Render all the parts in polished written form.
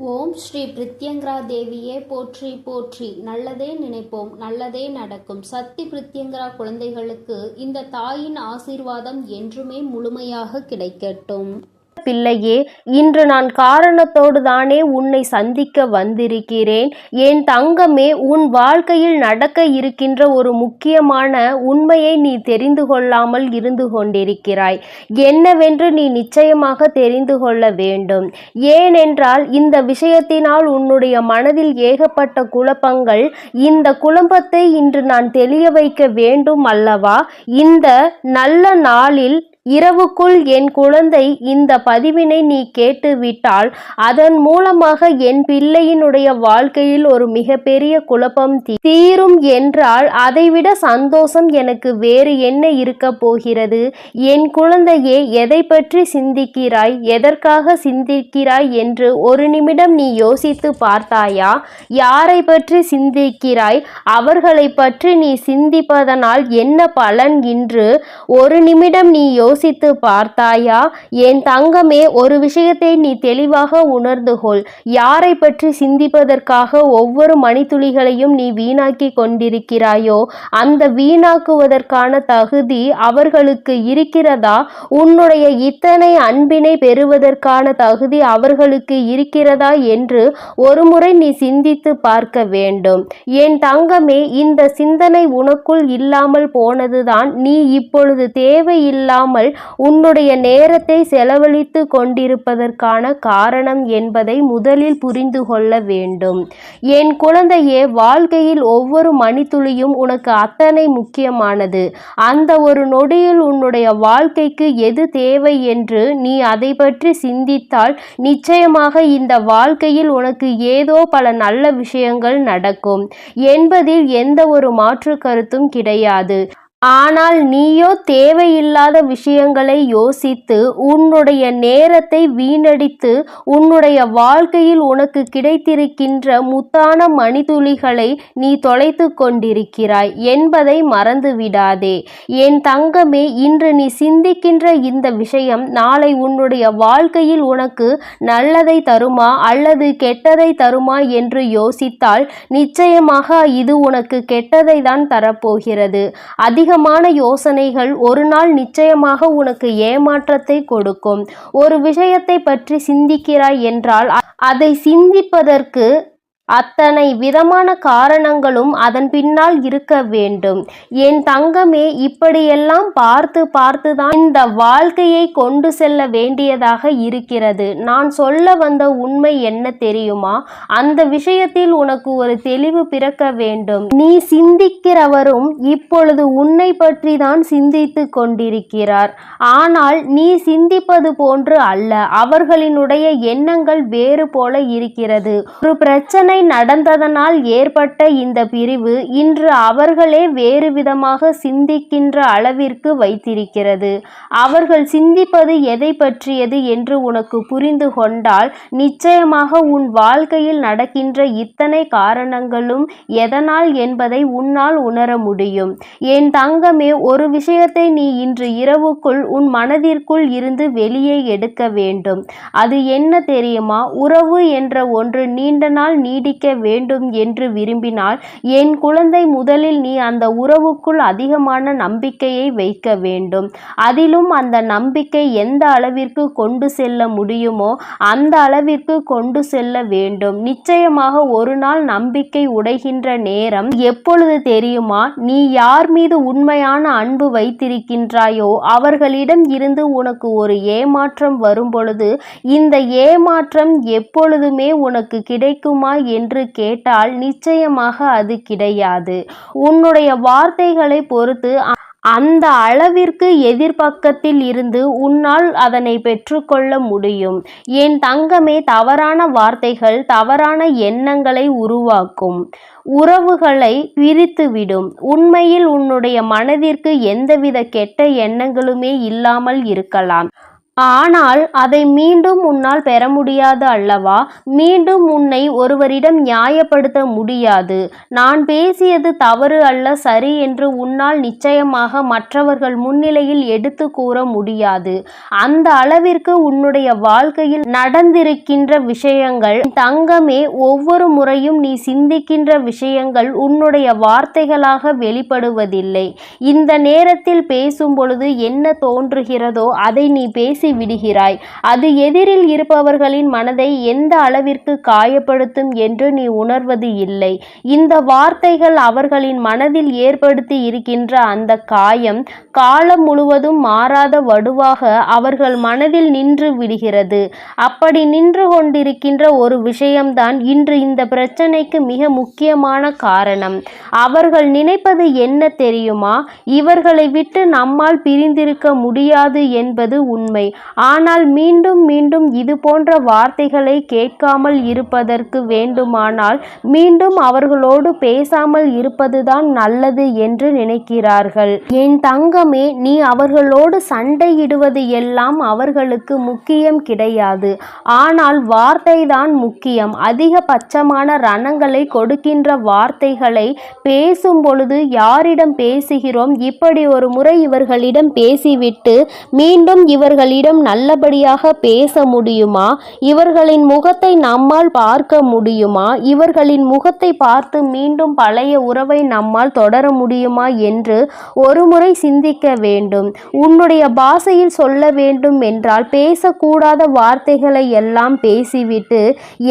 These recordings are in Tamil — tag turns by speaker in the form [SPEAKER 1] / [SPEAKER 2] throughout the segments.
[SPEAKER 1] ஓம் ஸ்ரீ பிரித்யங்கரா தேவியே போற்றி போற்றி. நல்லதே நினைப்போம், நல்லதே நடக்கும். சக்தி பிரித்யங்கரா குழந்தைகளுக்கு இந்த தாயின் ஆசீர்வாதம் என்றுமே முழுமையாக கிடைக்கட்டும்.
[SPEAKER 2] பிள்ளையே, இன்று நான் காரணத்தோடு தானே உன்னை சந்திக்க வந்திருக்கிறேன். என் தங்கமே, உன் வாழ்க்கையில் நடக்க இருக்கின்ற ஒரு முக்கியமான உண்மையை நீ தெரிந்து கொள்ளாமல் இருந்து கொண்டிருக்கிறாய். என்னவென்று நீ நிச்சயமாக தெரிந்து கொள்ள வேண்டும். ஏனென்றால் இந்த விஷயத்தினால் உன்னுடைய மனதில் ஏகப்பட்ட குழப்பங்கள். இந்த குழப்பத்தை இன்று நான் தெளிய வைக்க வேண்டும் அல்லவா? இந்த நல்ல நாளில் இரவுக்குள் என் குழந்தை இந்த பதிவினை நீ கேட்டுவிட்டால் அதன் மூலமாக என் பிள்ளையினுடைய வாழ்க்கையில் ஒரு மிகப்பெரிய குழப்பம் தீரும் என்றால் அதைவிட சந்தோஷம் எனக்கு வேறு என்ன இருக்க போகிறது? என் குழந்தையே, எதை பற்றி சிந்திக்கிறாய், எதற்காக சிந்திக்கிறாய் என்று ஒரு நிமிடம் நீ யோசித்து பார்த்தாயா? யாரை பற்றி சிந்திக்கிறாய்? அவர்களை பற்றி நீ சிந்திப்பதனால் என்ன பலன் என்று ஒரு நிமிடம் நீ யோசித்து பார்த்தாயா? என் தங்கமே, ஒரு விஷயத்தை நீ தெளிவாக உணர்ந்து கொள். யாரை பற்றி சிந்திப்பதற்காக ஒவ்வொரு மணித்துளிகளையும் நீ வீணாக்கி கொண்டிருக்கிறாயோ அந்த வீணாக்குவதற்கான தகுதி அவர்களுக்கு இருக்கிறதா? உன்னுடைய இத்தனை அன்பினை பெறுவதற்கான தகுதி அவர்களுக்கு இருக்கிறதா என்று ஒருமுறை நீ சிந்தித்து பார்க்க வேண்டும். என் தங்கமே, இந்த சிந்தனை உனக்குள் இல்லாமல் போனதுதான் நீ இப்பொழுது தேவையில்லாமல் உன்னுடைய நேரத்தை செலவழித்து கொண்டிருப்பதற்கான காரணம் என்பதை முதலில் புரிந்து கொள்ள வேண்டும். என் குழந்தையே, வாழ்க்கையில் ஒவ்வொரு மணித்துளியும் உனக்கு அத்தனை முக்கியமானது. அந்த ஒரு நொடியில் உன்னுடைய வாழ்க்கைக்கு எது தேவை என்று நீ அதை பற்றி சிந்தித்தால் நிச்சயமாக இந்த வாழ்க்கையில் உனக்கு ஏதோ பல நல்ல விஷயங்கள் நடக்கும் என்பதில் எந்த ஒரு மாற்று கருத்தும் கிடையாது. ஆனால் நீயோ தேவையில்லாத விஷயங்களை யோசித்து உன்னுடைய நேரத்தை வீணடித்து உன்னுடைய வாழ்க்கையில் உனக்கு கிடைத்திருக்கின்ற முத்தான மணித்துளிகளை நீ தொலைத்து கொண்டிருக்கிறாய் என்பதை மறந்து விடாதே. என் தங்கமே, இன்று நீ சிந்திக்கின்ற இந்த விஷயம் நாளை உன்னுடைய வாழ்க்கையில் உனக்கு நல்லதை தருமா அல்லது கெட்டதை தருமா என்று யோசித்தால் நிச்சயமாக இது உனக்கு கெட்டதை தான் தரப்போகிறது. அதிகமான யோசனைகள் ஒரு நாள் நிச்சயமாக உனக்கு ஏமாற்றத்தை கொடுக்கும். ஒரு விஷயத்தை பற்றி சிந்திக்கிறாய் என்றால் அதை சிந்திப்பதற்கு அத்தனை விதமான காரணங்களும் அதன் பின்னால் இருக்க வேண்டும். என் தங்கமே, இப்படியெல்லாம் பார்த்து பார்த்துதான் இந்த வாழ்க்கையை கொண்டு செல்ல வேண்டியதாக இருக்கிறது. நான் சொல்ல வந்த உண்மை என்ன தெரியுமா? அந்த விஷயத்தில் உனக்கு ஒரு தெளிவு பிறக்க வேண்டும். நீ சிந்திக்கிறவரும் இப்பொழுது உன்னை பற்றி தான் சிந்தித்து கொண்டிருக்கிறார். ஆனால் நீ சிந்திப்பது போன்று அல்ல. அவர்களினுடைய எண்ணங்கள் வேறு போல இருக்கிறது. ஒரு பிரச்சனை நடந்ததனால் ஏற்பட்ட இந்த பிரிவு இன்று அவர்களே வேறு விதமாக சிந்திக்கின்ற அளவிற்கு வைத்திருக்கிறது. அவர்கள் சிந்திப்பது எதை பற்றியது என்று உனக்கு புரிந்து கொண்டால் நிச்சயமாக உன் வாழ்க்கையில் நடக்கின்ற இத்தனை காரணங்களும் எதனால் என்பதை உன்னால் உணர முடியும். என் தங்கமே, ஒரு விஷயத்தை நீ இன்று இரவுக்குள் உன் மனதிற்குள் இருந்து வெளியே எடுக்க வேண்டும். அது என்ன தெரியுமா? உறவு என்ற ஒன்று நீண்ட நாள் நீடிக்க வேண்டும் என்று விரும்பினால் என் குழந்தை, முதலில் நீ அந்த உறவுக்குள் அதிகமான நம்பிக்கையை வைக்க வேண்டும். அதிலும் அந்த நம்பிக்கை எந்த அளவிற்கு கொண்டு செல்ல முடியுமோ அந்த அளவிற்கு கொண்டு செல்ல வேண்டும். நிச்சயமாக ஒரு நாள் நம்பிக்கை உடைகின்ற நேரம் எப்பொழுது தெரியுமா? நீ யார் மீது உண்மையான அன்பு வைத்திருக்கின்றாயோ அவர்களிடம் இருந்து உனக்கு ஒரு ஏமாற்றம் வரும் பொழுது இந்த ஏமாற்றம் எப்பொழுதுமே உனக்கு கிடைக்குமா என்று கேட்டால் நிச்சயமாக அது கிடையாது. உன்னுடைய வார்த்தைகளை பொறுத்து அந்த அளவிற்கு எதிர்பக்கத்தில் இருந்து உன்னால் அதனை பெற்றுக்கொள்ள முடியும். என் தங்கமே, தவறான வார்த்தைகள் தவறான எண்ணங்களை உருவாக்கும். உறவுகளை பிரித்துவிடும். உண்மையில் உன்னுடைய மனதிற்கு எந்தவித கெட்ட எண்ணங்களுமே இல்லாமல் இருக்கலாம். ஆனால் அதை மீண்டும் உன்னால் பெற முடியாது அல்லவா? மீண்டும் உன்னை ஒருவரிடம் நியாயப்படுத்த முடியாது. நான் பேசியது தவறு அல்ல, சரி என்று உன்னால் நிச்சயமாக மற்றவர்கள் முன்னிலையில் எடுத்து கூற முடியாது. அந்த அளவிற்கு உன்னுடைய வாழ்க்கையில் நடந்திருக்கின்ற விஷயங்கள் தங்கமே, ஒவ்வொரு முறையும் நீ சிந்திக்கின்ற விஷயங்கள் உன்னுடைய வார்த்தைகளாக வெளிப்படுவதில்லை. இந்த நேரத்தில் பேசும் பொழுது என்ன தோன்றுகிறதோ அதை நீ பேசி விடுகிறாய். அது எதிரில் இருப்பவர்களின் மனதை எந்த அளவிற்கு காயப்படுத்தும் என்று நீ உணர்வது இல்லை. இந்த வார்த்தைகள் அவர்களின் மனதில் ஏற்படுத்தி இருக்கின்ற அந்த காயம் காலம் முழுவதும் மாறாத வடுவாக அவர்கள் மனதில் நின்று விடுகிறது. அப்படி நின்று கொண்டிருக்கின்ற ஒரு விஷயம்தான் இன்று இந்த பிரச்சனைக்கு மிக முக்கியமான காரணம். அவர்கள் நினைப்பது என்ன தெரியுமா? இவர்களை விட்டு நம்மால் பிரிந்திருக்க முடியாது என்பது உண்மை. ஆனால் மீண்டும் மீண்டும் இது போன்ற வார்த்தைகளை கேட்காமல் இருப்பதற்கு வேண்டுமானால் மீண்டும் அவர்களோடு பேசாமல் இருப்பதுதான் நல்லது என்று நினைக்கிறார்கள். என் தங்கமே, நீ அவர்களோடு சண்டையிடுவது எல்லாம் அவர்களுக்கு முக்கியம் கிடையாது. ஆனால் வார்த்தைதான் முக்கியம். அதிகபட்சமான ரணங்களை கொடுக்கின்ற வார்த்தைகளை பேசும் பொழுது யாரிடம் பேசுகிறோம்? இப்படி ஒரு முறை இவர்களிடம் பேசிவிட்டு மீண்டும் இவர்களிடம் நல்லபடியாக பேச முடியுமா? இவர்களின் முகத்தை நம்மால் பார்க்க முடியுமா? இவர்களின் முகத்தை பார்த்து மீண்டும் பழைய உறவை நம்மால் தொடர முடியுமா என்று ஒரு முறை சிந்திக்க வேண்டும். உன்னுடைய பாஷையில் சொல்ல வேண்டும் என்றால் பேசக்கூடாத வார்த்தைகளை எல்லாம் பேசிவிட்டு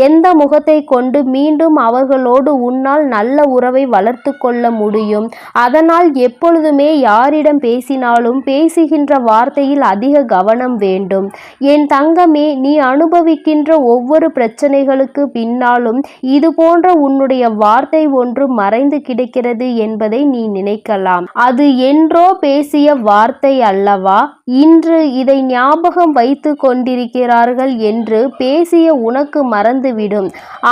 [SPEAKER 2] எந்த முகத்தை கொண்டு மீண்டும் அவர்களோடு உன்னால் நல்ல உறவை வளர்த்து கொள்ள முடியும்? அதனால் எப்பொழுதுமே யாரிடம் பேசினாலும் பேசுகின்ற வார்த்தையில் அதிக கவனம் வேண்டும். என் தங்கமே, நீ அனுபவிக்கின்ற ஒவ்வொரு பிரச்சனைகளுக்கு பின்னாலும் இது போன்ற உன்னுடைய வார்த்தை ஒன்று மறைந்து கிடக்கிறது என்பதை நீ நினைக்கலாம். அது என்றோ பேசிய வார்த்தை அல்லவா? இன்று இதை ஞாபகம் வைத்து கொண்டிருக்கிறார்கள் என்று பேசிய உனக்கு மறந்துவிடும்.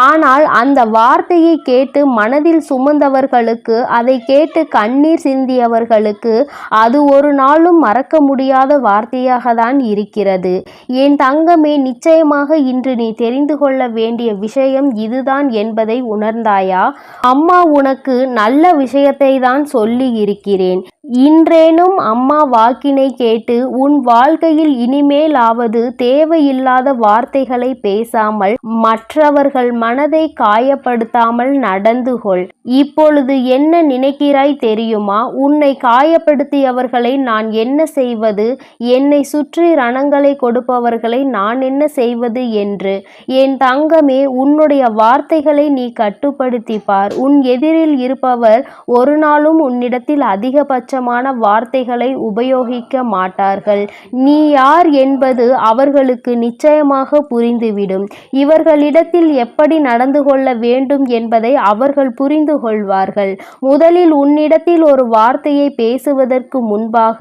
[SPEAKER 2] ஆனால் அந்த வார்த்தையை கேட்டு மனதில் சுமந்தவர்களுக்கு, அதை கேட்டு கண்ணீர் சிந்தியவர்களுக்கு அது ஒரு நாளும் மறக்க முடியாத வார்த்தையாக தான் இருக்கிறது. என் தங்கமே, நிச்சயமாக இன்று நீ தெரிந்து கொள்ள வேண்டிய விஷயம் இதுதான் என்பதை உணர்ந்தாயா? அம்மா உனக்கு நல்ல விஷயத்தை தான் சொல்லி இருக்கிறேன். இன்றேனும் அம்மா வாக்கினை கேட்டு உன் வாழ்க்கையில் இனிமேலாவது தேவையில்லாத வார்த்தைகளை பேசாமல் மற்றவர்கள் மனதை காயப்படுத்தாமல் நடந்து கொள். இப்பொழுது என்ன நினைக்கிறாய் தெரியுமா? உன்னை காயப்படுத்தியவர்களை நான் என்ன செய்வது, என்னை சுற்றி ரணங்களை கொடுப்பவர்களை நான் என்ன செய்வது என்று. என் தங்கமே, உன்னுடைய வார்த்தைகளை நீ கட்டுப்படுத்தி பார். உன் எதிரில் இருப்பவர் ஒரு நாளும் உன்னிடத்தில் அதிகபட்சமான வார்த்தைகளை உபயோகிக்க மாட்டார்கள். நீ யார் என்பது அவர்களுக்கு நிச்சயமாக புரிந்துவிடும். இவர்களிடத்தில் எப்படி நடந்து கொள்ள வேண்டும் என்பதை அவர்கள் புரிந்து கொள்வார்கள். முதலில் உன்னிடத்தில் ஒரு வார்த்தையை பேசுவதற்கு முன்பாக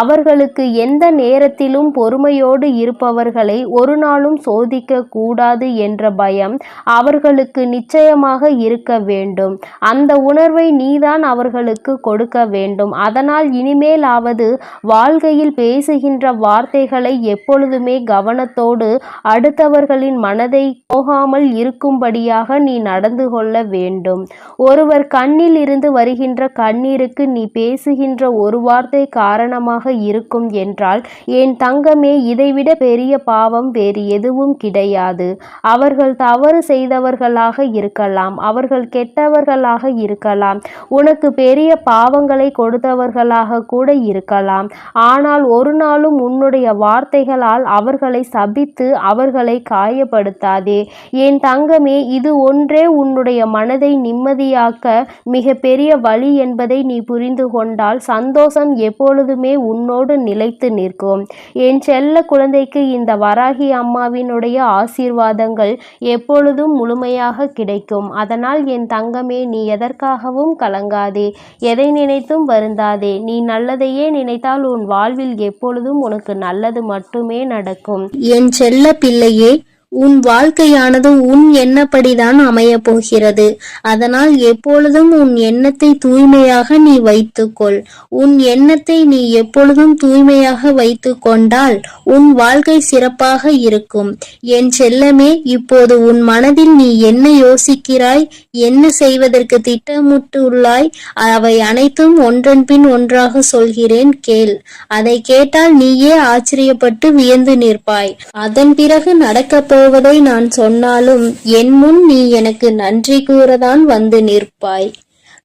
[SPEAKER 2] அவர்களுக்கு எந்த நேரத்திலும் பொறுமையோடு இருப்பவர்களை ஒரு நாளும் சோதிக்க கூடாது என்ற பயம் அவர்களுக்கு நிச்சயமாக இருக்க வேண்டும். அந்த உணர்வை நீதான் அவர்களுக்கு கொடுக்க வேண்டும். அதனால் இனிமேலாவது வாழ்க்கையில் பேசுகின்ற வார்த்தைகளை எப்பொழுதுமே கவனத்தோடு அடுத்தவர்களின் மனதை போகாமல் இருக்கும்படியாக நீ நடந்து கொள்ள வேண்டும். ஒருவர் கண்ணில் இருந்து வருகின்ற கண்ணீருக்கு நீ பேசுகின்ற ஒரு வார்த்தை காரணமாக இருக்கும் என்றால் என் தங்கமே, இதைவிட பெரிய பாவம் வேறு எதுவும் கிடையாது. அவர்கள் தவறு செய்தவர்களாக இருக்கலாம், அவர்கள் கெட்டவர்களாக இருக்கலாம், உனக்கு பெரிய பாவங்களை கொடுத்தவர்களாக கூட இருக்கலாம். ஆனால் ஒரு நாளும் உன்னுடைய வார்த்தைகளால் அவர்களை சபித்து அவர்களை காயப்படுத்தாதே. என் தங்கமே, இது ஒன்றே உன்னுடைய மனதை நிம்மதியாக்க மிக பெரிய வழி என்பதை நீ புரிந்து கொண்டால் சந்தோஷம் எப்பொழுதுமே உன்னோடு நிலைத்து நிற்கும். என் செல்ல குழந்தைக்கு இந்த வராகி அம்மாவினுடைய ஆசீர்வாதங்கள் எப்பொழுதும் முழுமையாக கிடைக்கும். அதனால் என் தங்கமே, நீ எதற்காகவும் கலங்காதே, எதை நினைத்தும் வருந்தாதே. நீ நல்லதையே நினைத்தால் உன் வாழ்வில் எப்பொழுதும் உனக்கு நல்லது மட்டுமே நடக்கும். என் செல்ல பிள்ளையே,
[SPEAKER 1] உன் வாழ்க்கையானது உன் எண்ணப்படிதான் அமையப் போகிறது. அதனால் எப்பொழுதும் உன் எண்ணத்தை தூய்மையாக நீ வைத்துக்கொள். உன் எண்ணத்தை நீ எப்பொழுதும் தூய்மையாக வைத்து கொண்டால் உன் வாழ்க்கை சிறப்பாக இருக்கும். என் செல்லமே, இப்போது உன் மனதில் நீ என்ன யோசிக்கிறாய், என்ன செய்வதற்கு திட்டமிட்டுள்ளாய், அவை அனைத்தும் ஒன்றன் பின் ஒன்றாக சொல்கிறேன், கேள். அதை கேட்டால் நீயே ஆச்சரியப்பட்டு வியந்து நிற்பாய். அதன் பிறகு நடக்கப் போவதை நான் சொன்னாலும் என் முன் நீ எனக்கு நன்றி கூறதான் வந்து நிற்பாய்.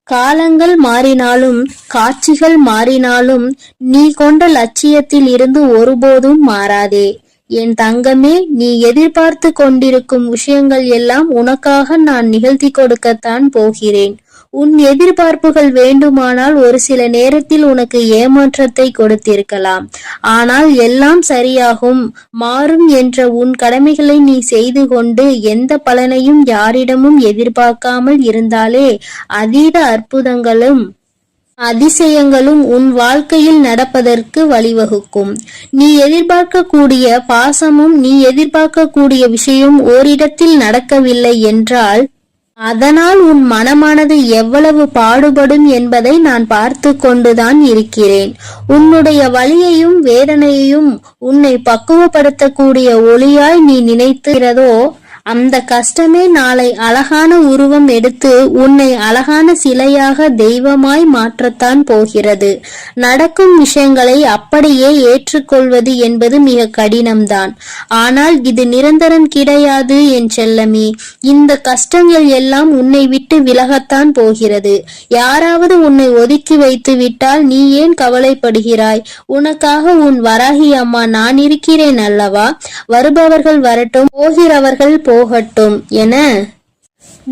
[SPEAKER 1] காலங்கள் மாறினாலும் காட்சிகள் மாறினாலும் நீ கொண்ட லட்சியத்தில் இருந்து ஒருபோதும் மாறாதே. என் தங்கமே, நீ எதிர்பார்த்து கொண்டிருக்கும் விஷயங்கள் எல்லாம் உனக்காக நான் நிகழ்த்தி கொடுக்கத்தான் போகிறேன். உன் எதிர்பார்ப்புகள் வேண்டுமானால் ஒரு சில நேரத்தில் உனக்கு ஏமாற்றத்தை கொடுத்திருக்கலாம். ஆனால் எல்லாம் சரியாகும், மாறும் என்ற உன் கடமைகளை நீ செய்து கொண்டு எந்த பலனையும் யாரிடமும் எதிர்பார்க்காமல் இருந்தாலே அதீத அற்புதங்களும் அதிசயங்களும் உன் வாழ்க்கையில் நடப்பதற்கு வழிவகுக்கும். நீ எதிர்பார்க்கக்கூடிய பாசமும் நீ எதிர்பார்க்கக்கூடிய விஷயம் ஓரிடத்தில் நடக்கவில்லை என்றால் அதனால் உன் மனமானது எவ்வளவு பாடுபடும் என்பதை நான் பார்த்து கொண்டுதான் இருக்கிறேன். உன்னுடைய வலியையும் வேதனையையும் உன்னை பக்குவப்படுத்தக்கூடிய ஒளியாய் நீ நினைக்கிறதோ அந்த கஷ்டமே நாளை அழகான உருவம் எடுத்து உன்னை அழகான சிலையாக தெய்வமாய் மாற்றத்தான் போகிறது. நடக்கும் விஷயங்களை அப்படியே ஏற்றுக்கொள்வது என்பது மிக கடினம்தான். ஆனால் இது நிரந்தரம் கிடையாது என் செல்லமே. இந்த கஷ்டங்கள் எல்லாம் உன்னை விட்டு விலகத்தான் போகிறது. யாராவது உன்னை ஒதுக்கி வைத்து விட்டால் நீ ஏன் கவலைப்படுகிறாய்? உனக்காக உன் வராகி அம்மா நான் இருக்கிறேன் அல்லவா? வருபவர்கள் வரட்டும், போகிறவர்கள் போகட்டும் என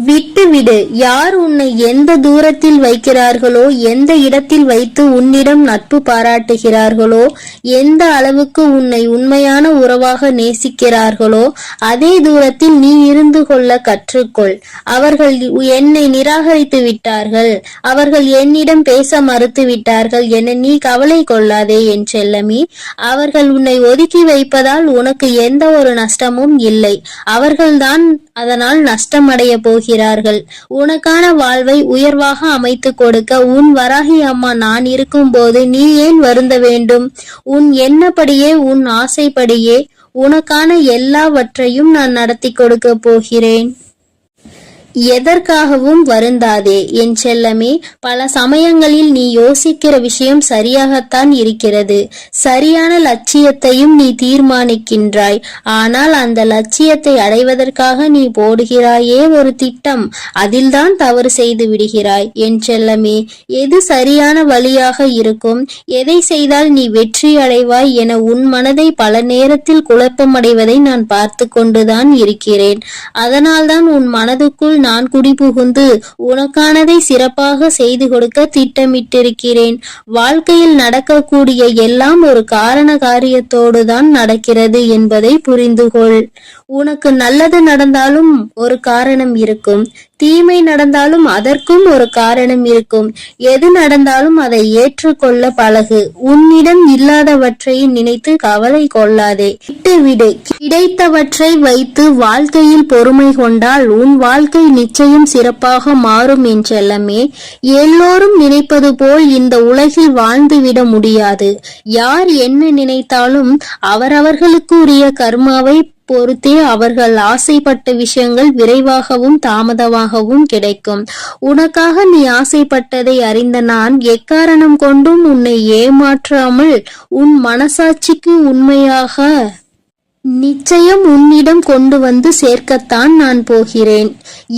[SPEAKER 1] விட்டுவிடு. யார் உன்னை எந்த தூரத்தில் வைக்கிறார்களோ, எந்த இடத்தில் வைத்து உன்னிடம் நட்பு பாராட்டுகிறார்களோ, எந்த அளவுக்கு உன்னை உண்மையான உறவாக நேசிக்கிறார்களோ அதே தூரத்தில் நீ இருந்து கொள்ள கற்றுக்கொள். அவர்கள் என்னை நிராகரித்து விட்டார்கள், அவர்கள் என்னிடம் பேச மறுத்து விட்டார்கள் என நீ கவலை கொள்ளாதே என் செல்லமே. அவர்கள் உன்னை ஒதுக்கி வைப்பதால் உனக்கு எந்த ஒரு நஷ்டமும் இல்லை. அவர்கள்தான் அதனால் நஷ்டமடைய போகிறார்கள். உனக்கான வாழ்வை உயர்வாக அமைத்து கொடுக்க உன் வராகி அம்மா நான் இருக்கும் போது நீ ஏன் வருந்த வேண்டும்? உன் எண்ணப்படியே உன் ஆசைப்படியே உனக்கான எல்லாவற்றையும் நான் நடத்தி கொடுக்க போகிறேன். எதற்காகவும் வருந்தாதே என் செல்லமே. பல சமயங்களில் நீ யோசிக்கிற விஷயம் சரியாகத்தான் இருக்கிறது. சரியான லட்சியத்தையும் நீ தீர்மானிக்கின்றாய். ஆனால் அந்த லட்சியத்தை அடைவதற்காக நீ போடுகிறாயே ஒரு திட்டம், அதில்தான் தவறு செய்து விடுகிறாய் என் செல்லமே. எது சரியான வழியாக இருக்கும், எதை செய்தால் நீ வெற்றி அடைவாய் என உன் மனதை பல நேரத்தில் குழப்பமடைவதை நான் பார்த்து கொண்டுதான் இருக்கிறேன். அதனால்தான் உன் மனதுக்குள் நான் குடிபுகுந்து உனக்கானதை சிறப்பாக செய்து கொடுக்க திட்டமிட்டிருக்கிறேன். வாழ்க்கையில் நடக்கக்கூடிய எல்லாம் ஒரு காரண காரியத்தோடு தான் நடக்கிறது என்பதை புரிந்துகொள். உனக்கு நல்லது நடந்தாலும் ஒரு காரணம் இருக்கும், தீமை நடந்தாலும் அதற்கும் ஒரு காரணம் இருக்கும். எது நடந்தாலும் அதை ஏற்றுக்கொள்ள பழகு. உன்னிடம் இல்லாதவற்றை நினைத்து கவலை கொள்ளாதே, விட்டுவிடு. கிடைத்தவற்றை வைத்து வாழ்க்கையில் பொறுமை கொண்டால் உன் வாழ்க்கை நிச்சயம் சிறப்பாக மாறும் என் செல்லமே. எல்லோரும் நினைப்பது போல் இந்த உலகில் வாழ்ந்துவிட முடியாது. யார் என்ன நினைத்தாலும் அவரவர்களுக்கு உரிய கர்மாவை பொறுத்தே அவர்கள் ஆசைப்பட்ட விஷயங்கள் விரைவாகவும் தாமதமாகவும் கிடைக்கும். உனக்காக நீ ஆசைப்பட்டதை அறிந்த நான் எக்காரணம் கொண்டும் உன்னை ஏமாற்றாமல் உன் மனசாட்சிக்கு உண்மையாக நிச்சயம் உன்னிடம் கொண்டு வந்து சேர்க்கத்தான் நான் போகிறேன்.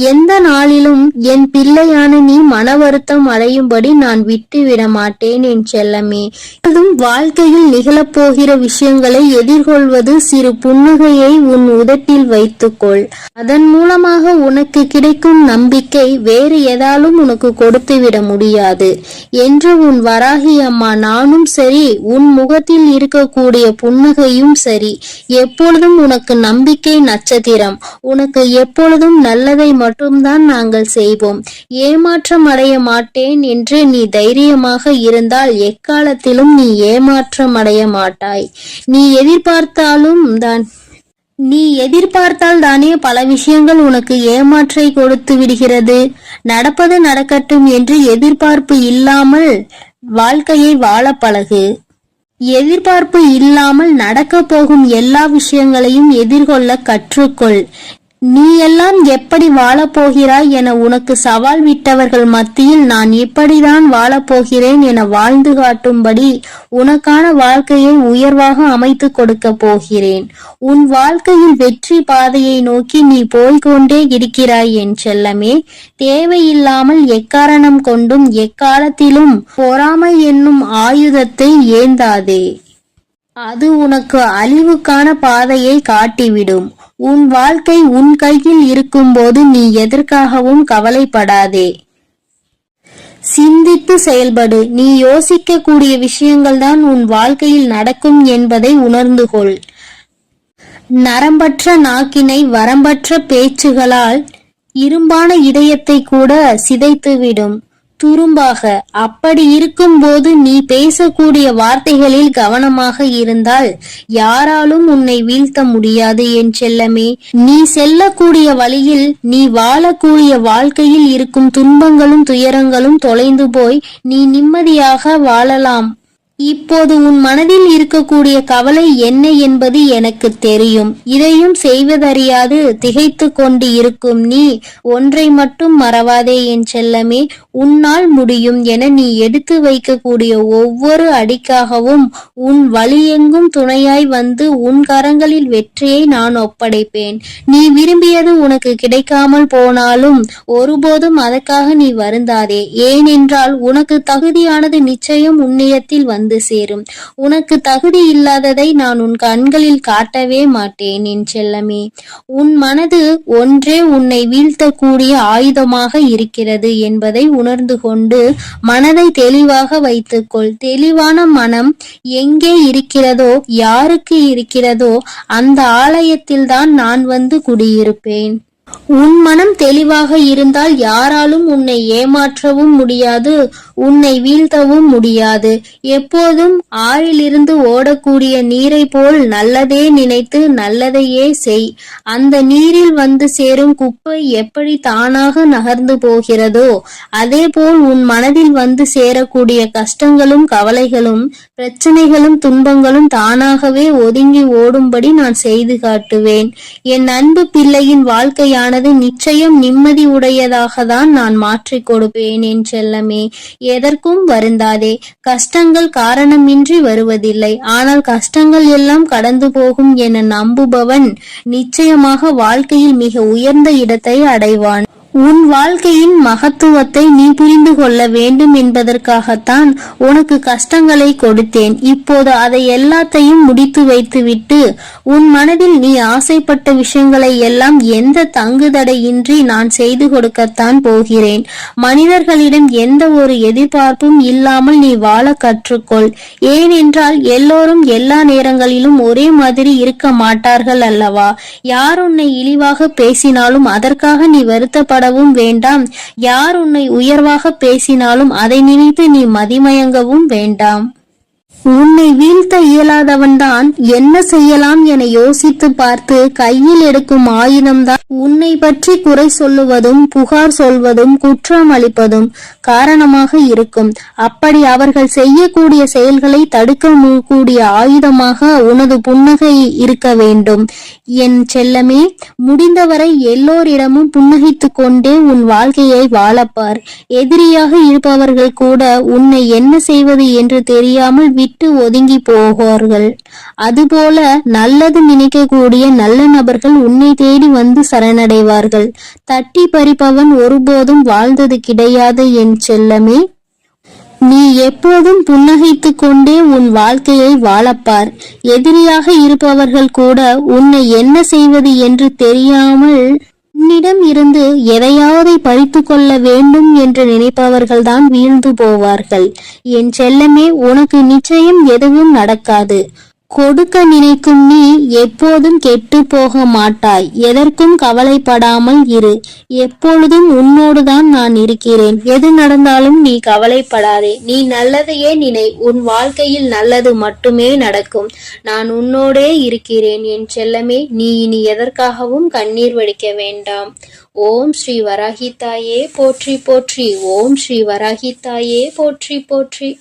[SPEAKER 1] எந்த நாளிலும் என் பிள்ளையான நீ மன வருத்தம் அடையும்படி நான் விட்டுவிட மாட்டேன் என் செல்லமே. அதுவும் வாழ்க்கையில் நிகழப்போகிற விஷயங்களை எதிர்கொள்வது சிறு புன்னகையை உன் உதட்டில் வைத்துக்கொள். அதன் மூலமாக உனக்கு கிடைக்கும் நம்பிக்கை வேறு எதாலும் உனக்கு கொடுத்துவிட முடியாது என்று உன் வராகி அம்மா நானும் சரி, உன் முகத்தில் இருக்கக்கூடிய புன்னகையும் சரி, எப்பொழுதும் உனக்கு நம்பிக்கை நட்சத்திரம். உனக்கு எப்பொழுதும் நல்லதை மட்டும்தான் நாங்கள் செய்வோம். ஏமாற்றம் அடைய மாட்டேன் என்று நீ தைரியமாக இருந்தால் எக்காலத்திலும் நீ ஏமாற்றம் அடைய மாட்டாய். நீ எதிர்பார்த்தாலும் தான் நீ எதிர்பார்த்தால் தானே பல விஷயங்கள் உனக்கு ஏமாற்றை கொடுத்து விடுகிறது. நடப்பது நடக்கட்டும் என்று எதிர்பார்ப்பு இல்லாமல் வாழ்க்கையை வாழ பழகு. எதிர்பார்ப்பு இல்லாமல் நடக்க போகும் எல்லா விஷயங்களையும் எதிர்கொள்ள கற்றுக்கொள். நீ எல்லாம் எப்படி வாழப்போகிறாய் என உனக்கு சவால் விட்டவர்கள் மத்தியில் நான் இப்படிதான் வாழப்போகிறேன் என வாழ்ந்து காட்டும்படி உனக்கான வாழ்க்கையை உயர்வாக அமைத்து கொடுக்க போகிறேன். உன் வாழ்க்கையில் வெற்றி பாதையை நோக்கி நீ போய்கொண்டே இருக்கிறாய் என் செல்லமே. தேவையில்லாமல் எக்காரணம் கொண்டும் எக்காலத்திலும் பொறாமை என்னும் ஆயுதத்தை ஏந்தாதே. அது உனக்கு அழிவுக்கான பாதையை காட்டிவிடும். உன் வாழ்க்கை உன் கையில் இருக்கும்போது நீ எதற்காகவும் கவலைப்படாதே. சிந்தித்து செயல்படு. நீ யோசிக்கக்கூடிய விஷயங்கள் தான் உன் வாழ்க்கையில் நடக்கும் என்பதை உணர்ந்து கொள். நரம்பற்ற நாக்கினை வரம்பற்ற பேச்சுகளால் இரும்பான இதயத்தை கூட சிதைத்துவிடும் துரும்பாக. அப்படி இருக்கும்போது நீ பேசக்கூடிய வார்த்தைகளில் கவனமாக இருந்தால் யாராலும் உன்னை வீழ்த்த முடியாது என் செல்லமே. நீ செல்லக்கூடிய வழியில், நீ வாழக்கூடிய வாழ்க்கையில் இருக்கும் துன்பங்களும் துயரங்களும் தொலைந்து போய் நீ நிம்மதியாக வாழலாம். இப்போது உன் மனதில் இருக்கக்கூடிய கவலை என்ன என்பது எனக்கு தெரியும். இதையும் செய்வதறியாது திகைத்து கொண்டு இருக்கும் நீ ஒன்றை மட்டும் மறவாதே என் செல்லமே. உன்னால் முடியும் என நீ எடுத்து வைக்கக்கூடிய ஒவ்வொரு அடிக்காகவும் உன் வழியெங்கும் துணையாய் வந்து உன் கரங்களில் வெற்றியை நான் ஒப்படைப்பேன். நீ விரும்பியது உனக்கு கிடைக்காமல் போனாலும் ஒருபோதும் அதற்காக நீ வருந்தாதே. ஏனென்றால் உனக்கு தகுதியானது நிச்சயம் உன்னிடத்தில் வந்து சேரும். உனக்கு தகுதி இல்லாததை நான் உன் கண்களில் காட்டவே மாட்டேன் என் செல்லமே. உன் மனது ஒன்றே உன்னை வீழ்த்தக்கூடிய ஆயுதமாக இருக்கிறது என்பதை உணர்ந்து கொண்டு மனதை தெளிவாக வைத்துக்கொள். தெளிவான மனம் எங்கே இருக்கிறதோ, யாருக்கு இருக்கிறதோ அந்த ஆலயத்தில்தான் நான் வந்து குடியிருப்பேன். உன் மனம் தெளிவாக இருந்தால் யாராலும் உன்னை ஏமாற்றவும் முடியாது, உன்னை வீழ்த்தவும் முடியாது. எப்போதும் ஆறிலிருந்து ஓடக்கூடிய நீரை போல் நல்லதே நினைத்து நல்லதையே செய். அந்த நீரில் வந்து சேரும் குப்பை எப்படி தானாக நகர்ந்து போகிறதோ அதே போல் உன் மனதில் வந்து சேரக்கூடிய கஷ்டங்களும் கவலைகளும் பிரச்சனைகளும் துன்பங்களும் தானாகவே ஒதுங்கி ஓடும்படி நான் செய்து காட்டுவேன். என் அன்பு பிள்ளையின் வாழ்க்கையானது நிச்சயம் நிம்மதி உடையதாக தான் நான் மாற்றிக் கொடுப்பேன் என் செல்லமே. எதற்கும் வருந்தாதே. கஷ்டங்கள் காரணமின்றி வருவதில்லை. ஆனால் கஷ்டங்கள் எல்லாம் கடந்து போகும் என நம்புபவன் நிச்சயமாக வாழ்க்கையில் மிக உயர்ந்த இடத்தை அடைவான். உன் வாழ்க்கையின் மகத்துவத்தை நீ புரிந்து கொள்ள வேண்டும் என்பதற்காகத்தான் உனக்கு கஷ்டங்களை கொடுத்தேன். இப்போது அதை எல்லாத்தையும் முடித்து வைத்துவிட்டு உன் மனதில் நீ ஆசைப்பட்ட விஷயங்களை எல்லாம் எந்த தங்குதடையின்றி நான் செய்து கொடுக்கத்தான் போகிறேன். மனிதர்களிடம் எந்த ஒரு எதிர்பார்ப்பும் இல்லாமல் நீ வாழ கற்றுக்கொள். ஏனென்றால் எல்லோரும் எல்லா நேரங்களிலும் ஒரே மாதிரி இருக்க மாட்டார்கள் அல்லவா? யார் உன்னை இழிவாக பேசினாலும் அதற்காக நீ வருத்தப்பட வேண்டாம். யார் உன்னை உயர்வாக பேசினாலும் அதை நினைத்து நீ மதிமயங்கவும் வேண்டாம். உன்னை வீழ்த்த இயலாதவன்தான் என்ன செய்யலாம் என யோசித்து பார்த்து கையில் எடுக்கும் ஆயுதம்தான் உன்னை பற்றி குறை சொல்லுவதும் புகார் சொல்வதும் குற்றம் அளிப்பதும் காரணமாக இருக்கும். அப்படி அவர்கள் செய்யக்கூடிய செயல்களை தடுக்க கூடிய ஆயுதமாக உனது புன்னகை இருக்க வேண்டும் என் செல்லமே. முடிந்தவரை எல்லோரிடமும் புன்னகைத்து கொண்டே உன் வாழ்க்கையை வாழப்பார். எதிரியாக இருப்பவர்கள் கூட உன்னை என்ன செய்வது என்று தெரியாமல் விட்டு ஒதுங்கி போவார்கள். அதுபோல நல்லது நினைக்கக்கூடிய நல்ல நபர்கள் உன்னை தேடி வந்து சரணடைவார்கள். தட்டி பறிப்பவன் ஒருபோதும் வாழ்ந்தது கிடையாது என் செல்லமே. நீ எப்போதும் புன்னகைத்து கொண்டே உன் வாழ்க்கையை வாழப்பார். எதிரியாக இருப்பவர்கள் கூட உன்னை என்ன செய்வது என்று தெரியாமல் உன்னிடம் இருந்து எதையாவது பறித்து கொள்ள வேண்டும் என்று நினைப்பவர்கள்தான் வீழ்ந்து போவார்கள். என் செல்லமே, உனக்கு நிச்சயம் எதுவும் நடக்காது. கொடுக்க நினைக்கும் நீ எப்போதும் கெட்டு போக மாட்டாய். எதற்கும் கவலைப்படாமல் இரு. எப்பொழுதும் உன்னோடுதான் நான் இருக்கிறேன். எது நடந்தாலும் நீ கவலைப்படாதே. நீ நல்லதையே நினை. உன் வாழ்க்கையில் நல்லது மட்டுமே நடக்கும். நான் உன்னோடே இருக்கிறேன் என் செல்லமே. நீ இனி எதற்காகவும் கண்ணீர் வடிக்க வேண்டாம். ஓம் ஸ்ரீ வராகி தாயே போற்றி போற்றி. ஓம் ஸ்ரீ வராகி தாயே போற்றி போற்றி.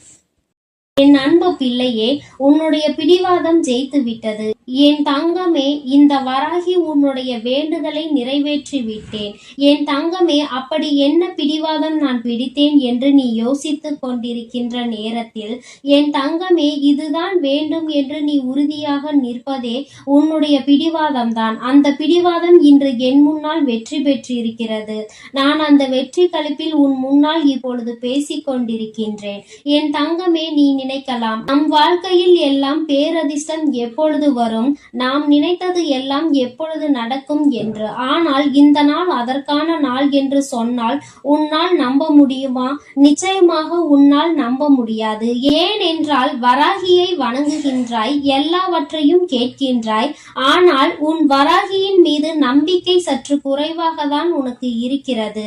[SPEAKER 1] என் அன்பு பிள்ளையே, உன்னுடைய பிடிவாதம் ஜெயித்து விட்டது. என் தங்கமே, இந்த வராகி உன்னுடைய வேண்டுதலை நிறைவேற்றி விட்டேன். என் தங்கமே, அப்படி என்ன பிடிவாதம் நான் பிடித்தேன் என்று நீ யோசித்துக் கொண்டிருக்கின்ற நேரத்தில், என் தங்கமே, இதுதான் வேண்டும் என்று நீ உறுதியாக நிற்பதே உன்னுடைய பிடிவாதம் தான். அந்த பிடிவாதம் இன்று என் முன்னால் வெற்றி பெற்றிருக்கிறது. நான் அந்த வெற்றி களிப்பில் உன் முன்னால் இப்பொழுது பேசிக் கொண்டிருக்கின்றேன். என் தங்கமே, நீ நினைக்கலாம், நம் வாழ்க்கையில் எல்லாம் பேரதிர்ஷ்டம் எப்பொழுது வரும், நாம் நினைத்தது எல்லாம் எப்பொழுது நடக்கும் என்று. ஆனால் இந்த நாள் அதற்கான நாள் என்று சொன்னால் உன்னால் நம்ப முடியுமா? நிச்சயமாக உன்னால் நம்ப முடியாது. ஏனென்றால் வராகியை வணங்குகின்றாய், எல்லாவற்றையும் கேட்கின்றாய். ஆனால் உன் வராகியின் மீது நம்பிக்கை சற்று குறைவாக தான் உனக்கு இருக்கிறது.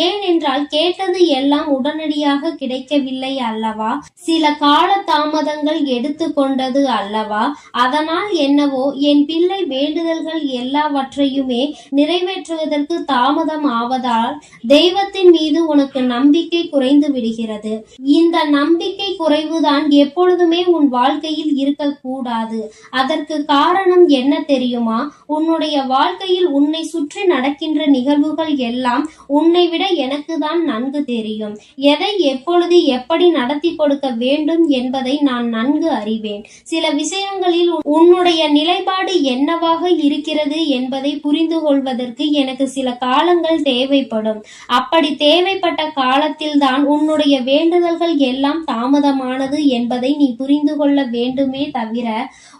[SPEAKER 1] ஏனென்றால் கேட்டது எல்லாம் உடனடியாக கிடைக்கவில்லை அல்லவா? சில கால தாமதங்கள் எடுத்து கொண்டது அல்லவா? அதனால் என்னவோ என் பிள்ளை வேண்டுதல்கள் எல்லாவற்றையுமே நிறைவேற்றுவதற்கு தாமதம் ஆவதால் தெய்வத்தின் மீது உனக்கு நம்பிக்கை குறைந்து விடுகிறது. இந்த நம்பிக்கை குறைவுதான் எப்பொழுதுமே உன் வாழ்க்கையில் இருக்கக்கூடாது. அதற்கு காரணம் என்ன தெரியுமா? உன்னுடைய வாழ்க்கையில் உன்னை சுற்றி நடக்கின்ற நிகழ்வுகள் எல்லாம் உன்னை விட எனக்கு தான் நன்கு தெரியும். எதை எப்பொழுது எப்படி நடத்தி கொடுக்க வேண்டும் என்பதை நான் நன்கு அறிவேன். சில விஷயங்களில் உன்னுடைய நிலைப்பாடு என்னவாக இருக்கிறது என்பதை புரிந்து கொள்வதற்கு எனக்கு சில காலங்கள் தேவைப்படும். அப்படி தேவைப்பட்ட காலத்தில் தான் உன்னுடைய வேண்டுதல்கள் எல்லாம் தாமதமானது என்பதை நீ புரிந்து கொள்ள வேண்டுமே தவிர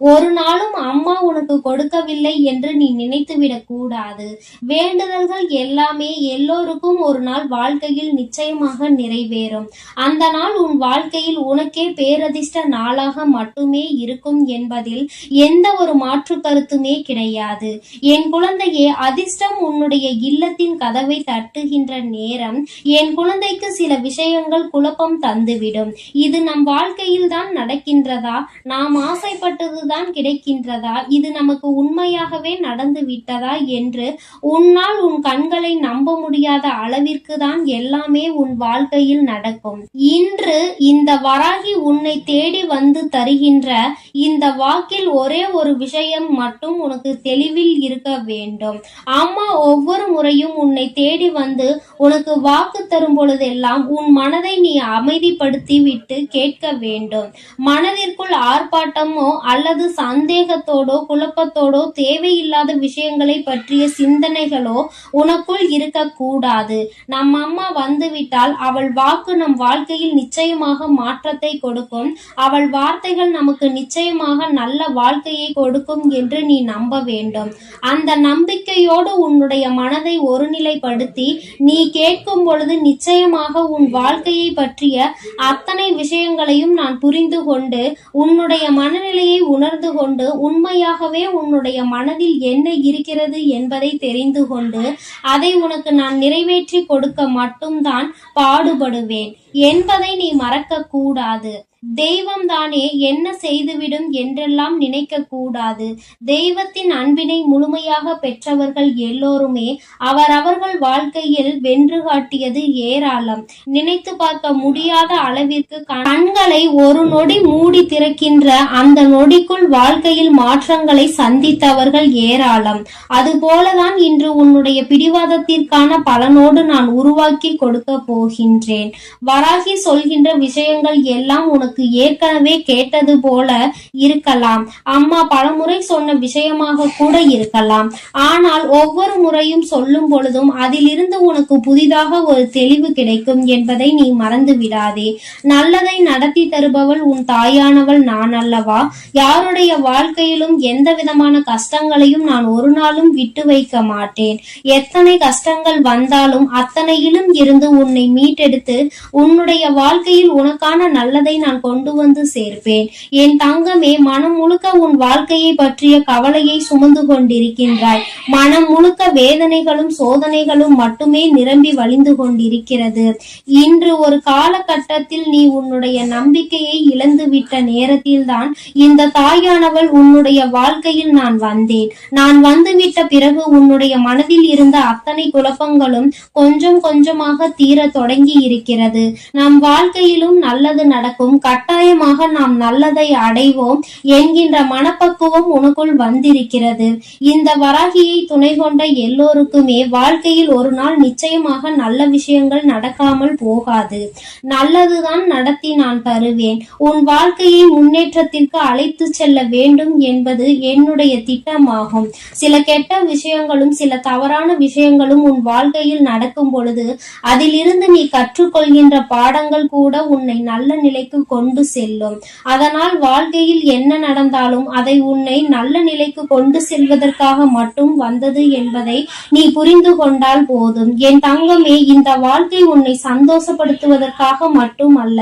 [SPEAKER 1] ஒரு நாளும் அம்மா உனக்கு கொடுக்கவில்லை என்று நீ நினைத்துவிடக் கூடாது. வேண்டுதல்கள் எல்லாமே எல்லோருக்கும் ஒரு நாள் வாழ்க்கையில் நிச்சயமாக நிறைவேறும். அந்த நாள் உன் வாழ்க்கையில் உனக்கே பேரதிர்ஷ்ட நாளாக மட்டுமே இருக்கும் என்பதில் எந்த ஒரு மாற்று கருத்துமே கிடையாது. என் குழந்தையே, அதிர்ஷ்டம் உன்னுடைய இல்லத்தின் கதவை தட்டுகின்ற நேரம் என் குழந்தைக்கு சில விஷயங்கள் குழப்பம் தந்துவிடும். இது நம் வாழ்க்கையில் தான் நடக்கின்றதா? நாம் ஆசைப்பட்டதுதான் கிடைக்கின்றதா? இது நமக்கு உண்மையாகவே நடந்து விட்டதா என்று உன்னால் உன் கண்களை நம்ப முடியாத அளவிற்கு தான் எல்லாமே உன் வாழ்க்கையில் நடக்கும். இன்று இந்த வராகி உன்னை தேடி வந்து தருகின்ற இந்த வாக்கில் ஒரே ஒரு விஷயம் மட்டும் உனக்கு தெளிவில் இருக்க வேண்டும். அம்மா ஒவ்வொரு முறையும் உன்னை தேடி வந்து உனக்கு வாக்கு தரும் பொழுதெல்லாம் உன் மனதை நீ அமைதிப்படுத்தி விட்டு கேட்க வேண்டும். மனதிற்குள் ஆர்ப்பாட்டமோ அல்லது சந்தேகத்தோடோ குழப்பத்தோடோ தேவையில்லாத விஷயங்களை பற்றிய சிந்தனைகளோ உனக்குள் இருக்கக்கூடாது. நம் அம்மா வந்துவிட்டால் அவள் வாக்கு நம் வாழ்க்கையில் நிச்சயமாக மாற்றத்தை கொடுக்கும். அவள் வார்த்தைகள் நமக்கு நிச்சயமாக நல்ல வாழ்க்கையை கொடுக்கும் என்று நீ நம்ப வேண்டும். அந்த நம்பிக்கையோடு உன்னுடைய மனதை ஒருநிலைப்படுத்தி நீ கேட்கும் பொழுது நிச்சயமாக உன் வாழ்க்கையை பற்றிய அத்தனை விஷயங்களையும் நான் புரிந்து கொண்டு உன்னுடைய மனநிலையை உணர்ந்து கொண்டு உண்மையாகவே உன்னுடைய மனதில் என்ன இருக்கிறது என்பதை தெரிந்து கொண்டு அதை உனக்கு நான் நிறைவேற்றி கொடுக்க மட்டும்தான் பாடுபடுவேன் என்பதை நீ மறக்க கூடாது. தெய்வம் தானே என்ன செய்துவிடும் என்றெல்லாம் நினைக்க கூடாது. தெய்வத்தின் அன்பினை முழுமையாக பெற்றவர்கள் எல்லோருமே அவரவர்கள் வாழ்க்கையில் வென்று காட்டியது ஏராளம். நினைத்து பார்க்க முடியாத அளவிற்கு கண்களை ஒரு நொடி மூடி திறக்கின்ற அந்த நொடிக்குள் வாழ்க்கையில் மாற்றங்களை சந்தித்தவர்கள் ஏராளம். அதுபோலதான் இன்று உன்னுடைய பிடிவாதத்திற்கான பலனோடு நான் உருவாக்கி கொடுக்க போகின்றேன். வராகி சொல்கின்ற விஷயங்கள் எல்லாம் உனக்கு ஏற்கனவே கேட்டது போல இருக்கலாம். அம்மா பலமுறை சொன்ன விஷயமாக கூட இருக்கலாம். ஆனால் ஒவ்வொரு முறையும் சொல்லும் பொழுதும் அதிலிருந்து உனக்கு புதிதாக ஒரு தெளிவு கிடைக்கும் என்பதை நீ மறந்து விடாதே. நல்லதை நடத்தி தருபவள் உன் தாயானவள் நான் அல்லவா? யாருடைய வாழ்க்கையிலும் எந்த விதமான கஷ்டங்களையும் நான் ஒரு நாளும் விட்டு வைக்க மாட்டேன். எத்தனை கஷ்டங்கள் வந்தாலும் அத்தனையிலும் இருந்து உன்னை மீட்டெடுத்து உன்னுடைய வாழ்க்கையில் உனக்கான நல்லதை நான் கொண்டு வந்து சேர்ப்பேன். என் தங்கமே, மனம் முழுக்க உன் வாழ்க்கையை பற்றிய கவலையை சுமந்து கொண்டிருக்கின்றாய். மனம் முழுக்க வேதனைகளும் சோதனைகளும் மட்டுமே நிரம்பி வழிந்து கொண்டிருக்கிறது. இன்று ஒரு காலகட்டத்தில் நீ உன்னுடைய நம்பிக்கையை இழந்துவிட்ட நேரத்தில்தான் இந்த தாயானவள் உன்னுடைய வாழ்க்கையில் நான் வந்தேன். நான் வந்துவிட்ட பிறகு உன்னுடைய மனதில் இருந்த அத்தனை குழப்பங்களும் கொஞ்சம் கொஞ்சமாக தீர தொடங்கி இருக்கிறது. நம் வாழ்க்கையிலும் நல்லது நடக்கும், கட்டாயமாக நாம் நல்லதை அடைவோம் என்கின்ற மனப்பக்குவம் உனக்குள் வந்திருக்கிறது. இந்த வராகியை துணை கொண்ட எல்லோருக்குமே வாழ்க்கையில் ஒரு நாள் நிச்சயமாக நல்ல விஷயங்கள் நடக்காமல் போகாது. நல்லதுதான் நடத்தி நான் தருவேன். உன் வாழ்க்கையை முன்னேற்றத்திற்கு அழைத்து செல்ல வேண்டும் என்பது என்னுடைய திட்டமாகும். சில கெட்ட விஷயங்களும் சில தவறான விஷயங்களும் உன் வாழ்க்கையில் நடக்கும் பொழுது அதிலிருந்து நீ கற்றுக்கொள்கின்ற பாடங்கள் கூட உன்னை நல்ல நிலைக்கு கொண்டு செல்லும். அதனால் வாழ்க்கையில் என்ன நடந்தாலும் அதை உன்னை நல்ல நிலைக்கு கொண்டு செல்வதற்காக மட்டும் வந்தது என்பதை நீ புரிந்து கொண்டால் போதும். என் தங்கமே, இந்த வாழ்க்கை உன்னை சந்தோஷப்படுத்துவதற்காக மட்டும் அல்ல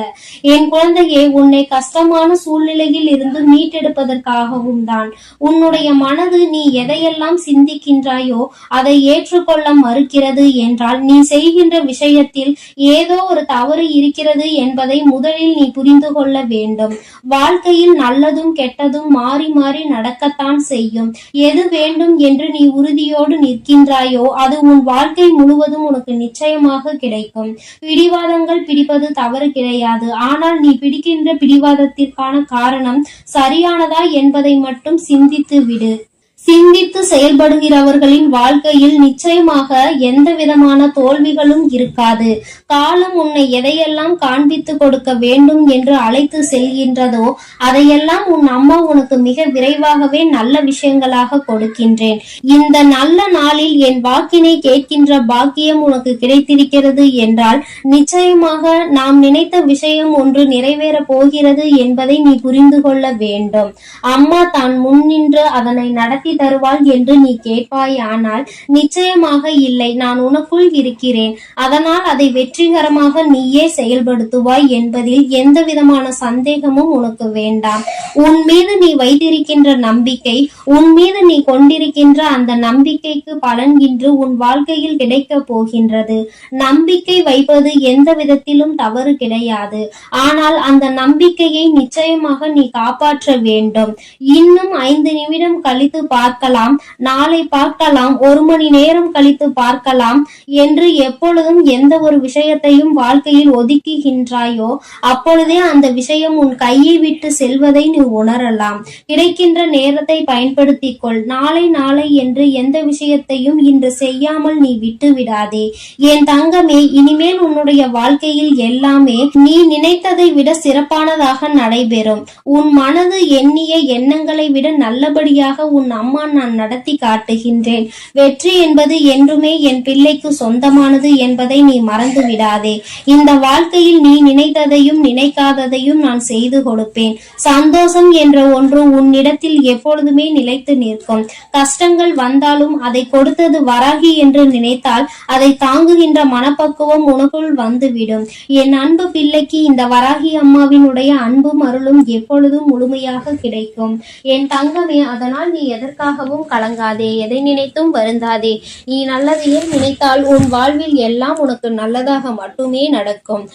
[SPEAKER 1] என் குழந்தையே, உன்னை கஷ்டமான சூழ்நிலையில் இருந்து மீட்டெடுப்பதற்காகவும் தான். உன்னுடைய மனது நீ எதையெல்லாம் சிந்திக்கின்றாயோ அதை ஏற்றுக்கொள்ள மறுக்கிறது என்றால் நீ செய்கின்ற விஷயத்தில் ஏதோ ஒரு தவறு இருக்கிறது என்பதை முதலில் நீ புரிந்து கொள்ள வேண்டும். வாழ்க்கையில் நல்லதும் கெட்டதும் மாறி மாறி நடக்கத்தான் செய்யும். எது வேண்டும் என்று நீ உறுதியோடு நிற்கின்றாயோ அது உன் வாழ்க்கை முழுவதும் உனக்கு நிச்சயமாக கிடைக்கும். பிடிவாதங்கள் பிடிப்பது தவறு கிடையாது. ஆனால் நீ பிடிக்கின்ற பிடிவாதத்திற்கான காரணம் சரியானதா என்பதை மட்டும் சிந்தித்து விடு. சிந்தித்து செயல்படுகிறவர்களின் வாழ்க்கையில் நிச்சயமாக எந்த விதமான தோல்விகளும் இருக்காது. காலம் உன்னை எதையெல்லாம் காண்பித்து கொடுக்க வேண்டும் என்று அழைத்து செல்கின்றதோ அதையெல்லாம் உன் அம்மா உனக்கு மிக விரைவாகவே நல்ல விஷயங்களாக கொடுக்கின்றேன். இந்த நல்ல நாளில் என் வாக்கினை கேட்கின்ற பாக்கியம் உனக்கு கிடைத்திருக்கிறது என்றால் நிச்சயமாக நாம் நினைத்த விஷயம் ஒன்று நிறைவேற போகிறது என்பதை நீ புரிந்து கொள்ள வேண்டும். அம்மா தான் முன்னின்று அதனை நடத்தி தருவாள் என்று நீ கேட்பாய். ஆனால் நிச்சயமாக இல்லை, நான் உனக்குள் இருக்கிறேன். அதனால் அதை வெற்றிகரமாக நீயே செயல்படுத்துவாய் என்பதில் எந்த விதமான சந்தேகமும் உனக்கு வேண்டாம். உன் மீது நீ வைத்திருக்கின்ற நம்பிக்கை, உன் மீது நீ கொண்டிருக்கின்ற அந்த நம்பிக்கைக்கு பலன் இன்று உன் வாழ்க்கையில் கிடைக்க போகின்றது. நம்பிக்கை வைப்பது எந்த விதத்திலும் தவறு கிடையாது. ஆனால் அந்த நம்பிக்கையை நிச்சயமாக நீ காப்பாற்ற வேண்டும். இன்னும் 5 நிமிடம் கழித்து பார்க்கலாம், நாளை பார்க்கலாம், 1 மணி நேரம் கழித்து பார்க்கலாம் என்று எப்பொழுதும் எந்த ஒரு விஷயத்தையும் வாழ்க்கையில் ஒதுக்குகின்றாயோ அப்பொழுதே அந்த விஷயம் உன் கையை விட்டு செல்வதை நீ உணரலாம். கிடைக்கின்ற நேரத்தை பயன்படுத்திக் கொள். நாளை நாளை என்று எந்த விஷயத்தையும் இன்று செய்யாமல் நீ விட்டு விடாதே. என் தங்கமே, இனிமேல் உன்னுடைய வாழ்க்கையில் எல்லாமே நீ நினைத்ததை விட சிறப்பானதாக நடைபெறும். உன் மனது எண்ணிய எண்ணங்களை விட நல்லபடியாக உன் அம்மா நான் நடத்தி காட்டுகின்றேன். வெற்றி என்பது என்றுமே என் பிள்ளைக்கு சொந்தமானது என்பதை நீ மறந்து விடாதே. இந்த வாழ்க்கையில் நீ நினைத்ததையும் நினைக்காததையும் நான் செய்து கொடுப்பேன். சந்தோஷம் என்ற ஒன்று உன்னிடத்தில் எப்பொழுதுமே நிலைத்து நிற்கும். கஷ்டங்கள் வந்தாலும் அதை கொடுத்தது வராகி என்று நினைத்தால் அதை தாங்குகின்ற மனப்பக்குவம் உனக்குள் வந்துவிடும். என் அன்பு பிள்ளைக்கு இந்த வராகி அம்மாவினுடைய அன்பும் அருளும் எப்பொழுதும் முழுமையாக கிடைக்கும். என் தங்கமே, அதனால் நீ எதற்காகவும் கலங்காதே, எதை நினைத்தும் வருந்தாதே. நீ நல்லதையே நினைத்தால் உன் வாழ்வில் எல்லாம் உனக்கு நல்லதாக மட்டுமே நடக்கும்.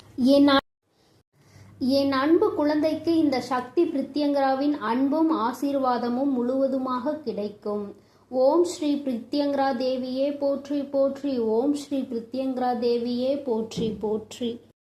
[SPEAKER 1] என் அன்பு குழந்தைக்கு இந்த சக்தி பிரித்யங்கராவின் அன்பும் ஆசீர்வாதமும் முழுவதுமாக கிடைக்கும். ஓம் ஸ்ரீ பிரித்யங்கரா தேவியே போற்றி போற்றி. ஓம் ஸ்ரீ பிரித்யங்கரா தேவியே போற்றி போற்றி.